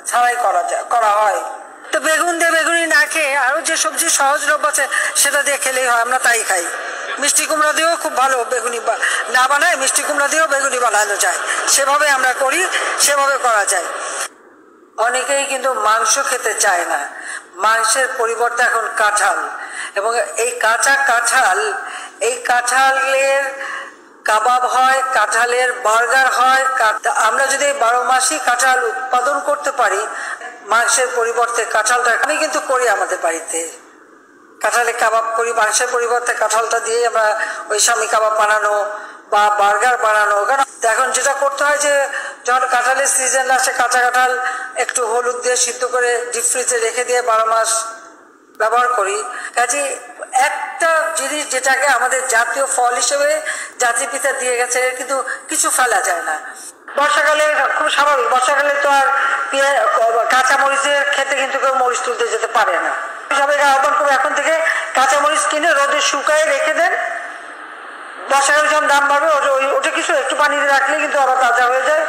ছাড়াই করা হয়। তো বেগুন দিয়ে বেগুনি না খেয়ে আরও যে সবজি সহজলভ্য আছে সেটা দিয়ে খেলেই হয়, আমরা তাই খাই। মিষ্টি কুমড়া দিয়েও খুব ভালো বেগুনি না বানায়, মিষ্টি কুমড়া দিয়েও বেগুনি বানানো যায়, সেভাবে আমরা করি, সেভাবে করা যায়। অনেকেই কিন্তু মাংস খেতে চায় না, মাংসের পরিবর্তে এখন কাঁঠাল, এবং এই কাঁচা কাঁঠাল, এই কাঁঠালের কাবাব হয়, কাঁঠালের বার্গার হয়। আমরা যদি 12 মাসই কাঁঠাল উৎপাদন করতে পারি, মাংসের পরিবর্তে কাঁঠালটা, আমি কিন্তু করি আমাদের বাড়িতে, কাঁঠালে কাবাব করি, মাংসের পরিবর্তে কাঁঠালটা দিয়ে আমরা ওই স্বামী কাবাব বানানো বা বার্গার বানানো। কারণ এখন যেটা করতে হয় যে যখন কাঁঠালের সিজন আসে, কাঁচা কাঁঠাল একটু হলুদ দিয়ে সিদ্ধ করে ডিপ ফ্রিজে রেখে দিয়ে 12 মাস ব্যবহার করি। কাজে একটা জিনিস যেটাকে আমাদের জাতীয় ফল হিসেবে জাতির পিতা দিয়ে গেছে, কিন্তু কিছু ফেলা যায় না। বর্ষাকালে খুব স্বাভাবিক, বর্ষাকালে তো আর কাঁচামরিচের খেতে কিন্তু কেউ মরিচ তুলতে যেতে পারে না। সবাইকে আহ্বান করবো এখন থেকে কাঁচামরিচ কিনে রোদে শুকায় রেখে দেন, বর্ষাকালে যখন দাম বাড়বে ওটা কিছু একটু পানিতে রাখলে কিন্তু আবার তাজা হয়ে যায়,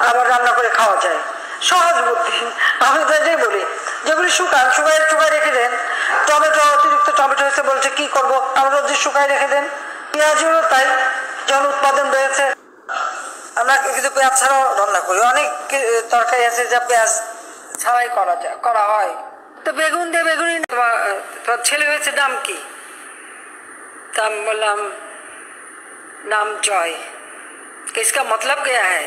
আবার রান্না করে খাওয়া যায়। সহজ বুদ্ধি, আমি তো এটাই বলি। যেগুলি শুকায় রেখে দেন, টমেটো অতিরিক্ত টমেটো হয়েছে বলছে কি করবো, আমরা রোদে শুকায় রেখে দেন। পেঁয়াজেরও তাই, যখন উৎপাদন বেড়েছে, আমরা কিন্তু পেঁয়াজ ছাড়াও রান্না করি। অনেক তরকারি আছে যা পেঁয়াজ ছাড়াই করা হয়। তো বেগুন দিয়ে বেগুনি, তোর ছেলে হয়েছে নাম কি? তা আমি বললাম नाम जॉय, इसका मतलब क्या है?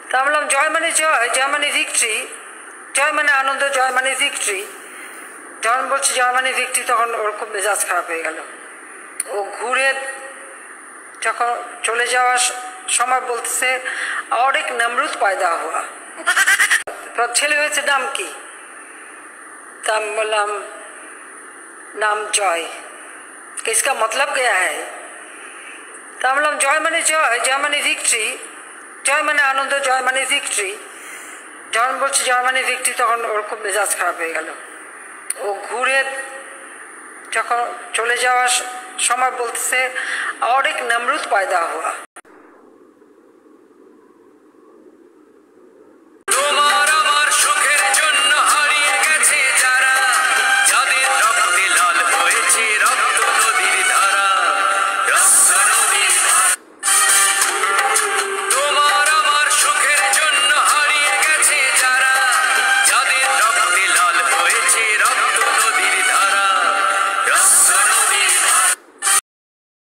तो हम लोग जॉय माने जॉय, जॉय माने विक्ट्री, जॉय माने आनंद, जॉय माने विक्ट्री। যখন বলছি জয় মানে ভিক্টরি, তখন ওর খুব মেজাজ খারাপ হয়ে গেল। ও ঘুরে যখন চলে যাওয়ার সময় বলতেছে और एक नमरूद पैदा हुआ। তো ছেলে হয়েছে নাম কি? তা আমি বললাম नाम जॉय, इसका मतलब क्या है? তা বললাম জয় মানে জয়, জয় মানে ভিক্টরি, জয় মানে আনন্দ, জয় মানে ভিক্টরি। যখন বলছি জয় মানে ভিক্টরি, তখন ওর খুব মেজাজ খারাপ হয়ে গেল। ও ঘুরে যখন চলে যাওয়ার সময় বলতেছে और एक नमरूद पैदा हुआ।